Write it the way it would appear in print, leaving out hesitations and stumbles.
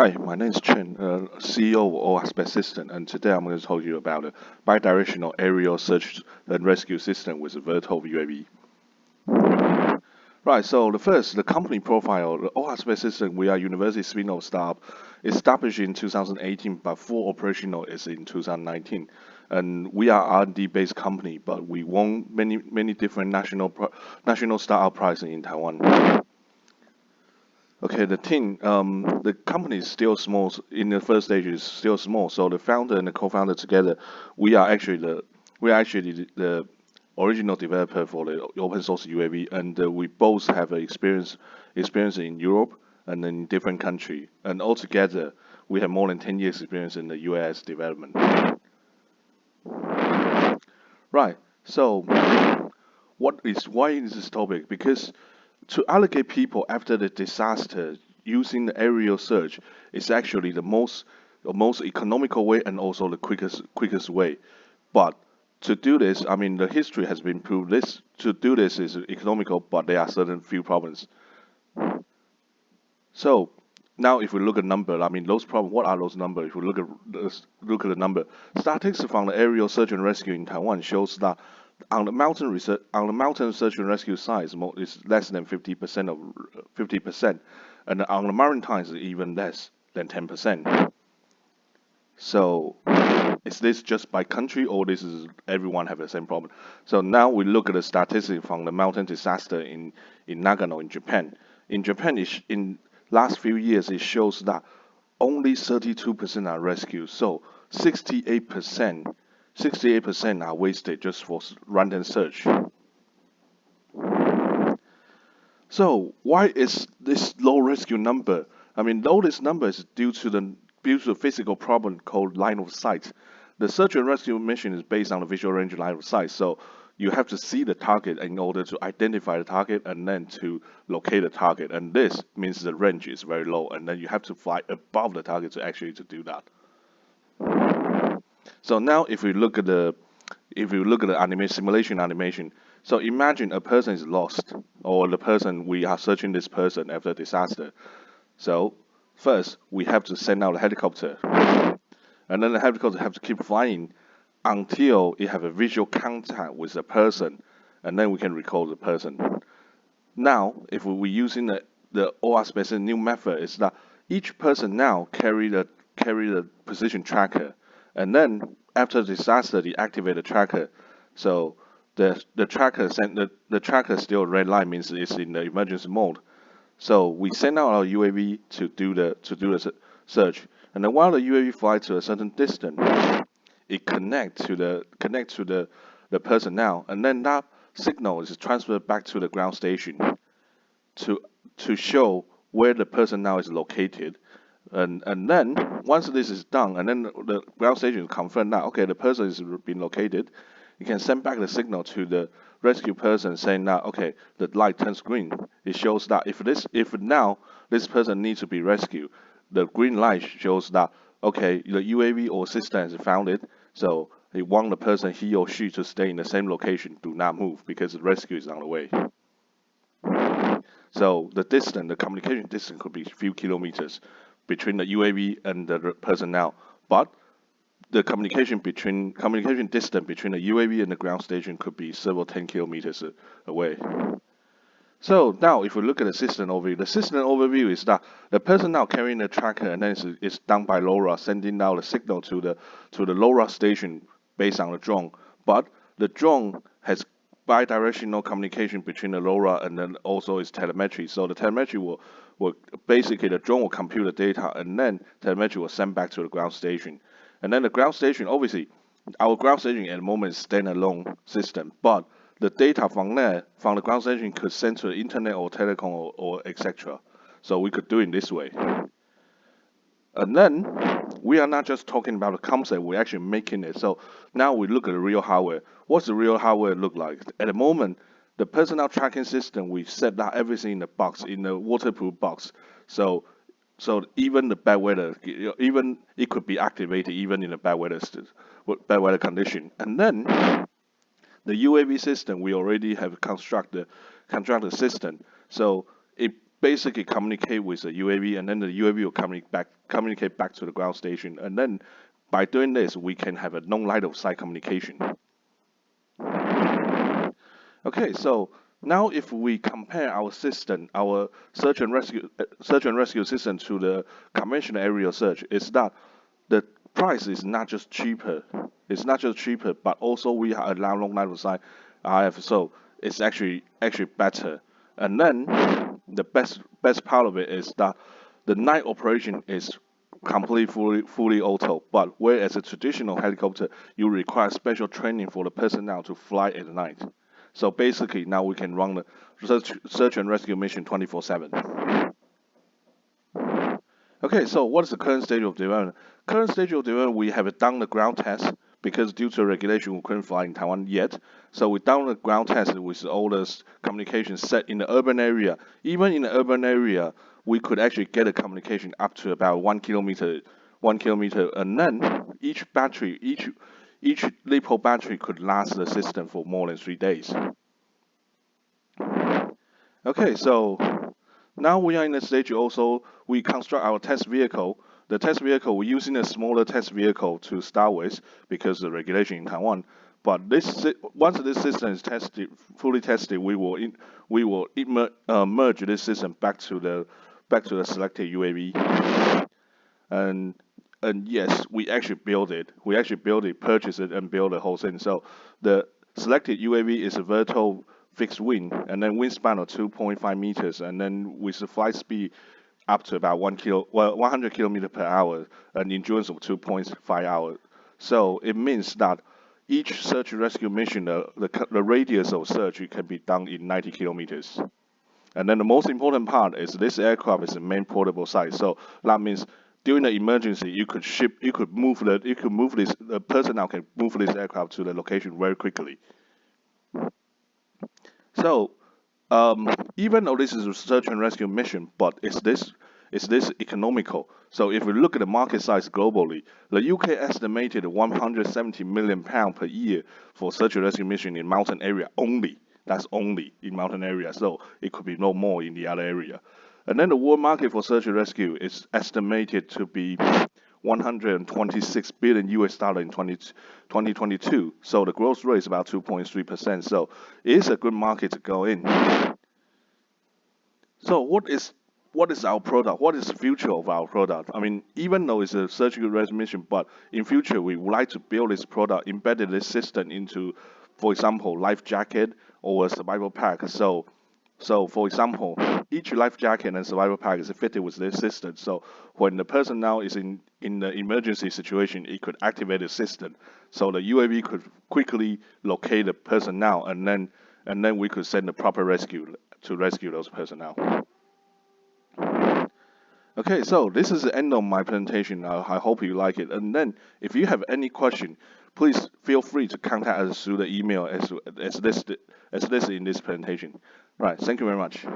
Hi, my name is Chen, CEO of Aspect System, and today I'm going to talk to you about a bidirectional aerial search and rescue system with a vertical UAV. Right, so the company profile, the Aspect System, we are university spin-off startup, established in 2018, but full operational is in 2019. And we are R&D based company, but we won many different national startup prizes in Taiwan. Okay, the company is still small. In the first stage, is still small. So the founder and the co-founder together, we are actually the original developer for the open source UAV, and we both have experience in Europe and in different country. And altogether, we have more than 10 years experience in the US development. Right. So why is this topic? Because to allocate people after the disaster using the aerial search is actually the most economical way and also the quickest way. But to do this, I mean, the history has been proved this to do this is economical, but there are certain few problems. So now, if we look at number, I mean, those problems. What are those numbers? If we look at the number, statistics from the aerial search and rescue in Taiwan shows that on the mountain search and rescue side is less than 50%, and on the maritime is even less than 10%. So is this just by country or this is everyone have the same problem? So now we look at the statistics from the mountain disaster in Nagano in Japan. In Japan, in last few years, it shows that only 32% are rescued. So 68% are wasted just for random search. So why is this low rescue number? I mean, low this number is due to a physical problem called line of sight. The search and rescue mission is based on the visual range line of sight. So you have to see the target in order to identify the target and then to locate the target. And this means the range is very low, and then you have to fly above the target to do that. So now if you look at the simulation animation, so imagine a person is lost, or the person we are searching this person after disaster. So first we have to send out a helicopter, and then the helicopter have to keep flying until it have a visual contact with the person, and then we can recall the person. Now, if we're using the OR new method, is that each person now carry the position tracker, and then after disaster, they activate the tracker. So the tracker still red line means it's in the emergency mode. So we send out our UAV to do the search, and then while the UAV flies to a certain distance, it connect to the person now, and then that signal is transferred back to the ground station to show where the person now is located. And then once this is done, and then the ground station confirm that okay, the person has been located, you can send back the signal to the rescue person saying that okay, the light turns green. It shows that if now this person needs to be rescued, the green light shows that okay, the UAV or system has found it. So they want the person he or she to stay in the same location, do not move because the rescue is on the way. So the communication distance could be a few kilometers between the UAV and the person now, but the communication distance between the UAV and the ground station could be several 10 kilometers away. So now if we look at the system overview is that the person now carrying the tracker, and then it's done by LoRa, sending out a signal to the LoRa station based on the drone. But the drone has bidirectional communication between the LoRa and then also its telemetry. So the telemetry will basically the drone will compute the data, and then telemetry will send back to the ground station. And then the ground station, obviously, our ground station at the moment is standalone system, but the data from the ground station could send to the internet or telecom or etc. So we could do it this way. And then we are not just talking about the concept, we're actually making it. So now we look at the real hardware. What's the real hardware look like? At the moment, the personnel tracking system, we set that everything in the box, in the waterproof box. So even the bad weather, even it could be activated even in a bad weather condition. And then the UAV system, we already have constructed system. So basically communicate with the UAV, and then the UAV will communicate back to the ground station, and then by doing this, we can have a non-line of sight communication. Okay, so now if we compare our system, our search and rescue system to the conventional aerial search, is that the price is not just cheaper. It's not just cheaper, but also we have a long line of sight RF, so it's actually better. And then the best part of it is that the night operation is completely fully auto. But whereas a traditional helicopter, you require special training for the personnel to fly at night. So basically, now we can run the search and rescue mission 24/7. Okay, so what is the current stage of development? Current stage of development, we have done the ground test because due to regulation, we couldn't fly in Taiwan yet. So we done the ground test with all the communication set in the urban area. Even in the urban area, we could actually get a communication up to about 1 kilometer, and then each LiPo battery could last the system for more than 3 days. Okay, so now we are in the stage also, we construct our test vehicle. The test vehicle, we're using a smaller test vehicle to start with because of the regulation in Taiwan. But once this system is fully tested, we will merge this system back to the selected UAV. And yes, we actually build it. We actually build it, purchase it, and build the whole thing. So the selected UAV is a vertical fixed wing, and then wingspan of 2.5 meters, and then with the flight speed up to about 100 kilometers per hour, and endurance of 2.5 hours. So it means that each search and rescue mission, the radius of search can be done in 90 kilometers. And then the most important part is this aircraft is a main portable site. So that means during the emergency, the personnel can move this aircraft to the location very quickly. So even though this is a search and rescue mission, but is this economical? So if we look at the market size globally, the UK estimated 170 million pounds per year for search and rescue mission in mountain area only. That's only in mountain area, so it could be no more in the other area. And then the world market for search and rescue is estimated to be 126 billion US dollar in 2022. So the growth rate is about 2.3%. So it is a good market to go in. So what is our product? What is the future of our product? I mean, even though it's a search and rescue mission, but in future we would like to build this product, embedded this system into, for example, life jacket or a survival pack. So for example, each life jacket and survival pack is fitted with this system. So when the person now is in the emergency situation, it could activate the system. So the UAV could quickly locate the person now, and then we could send the proper rescue to rescue those personnel. Okay, so this is the end of my presentation. I hope you like it. And then if you have any question, please feel free to contact us through the email as listed in this presentation. Right, thank you very much.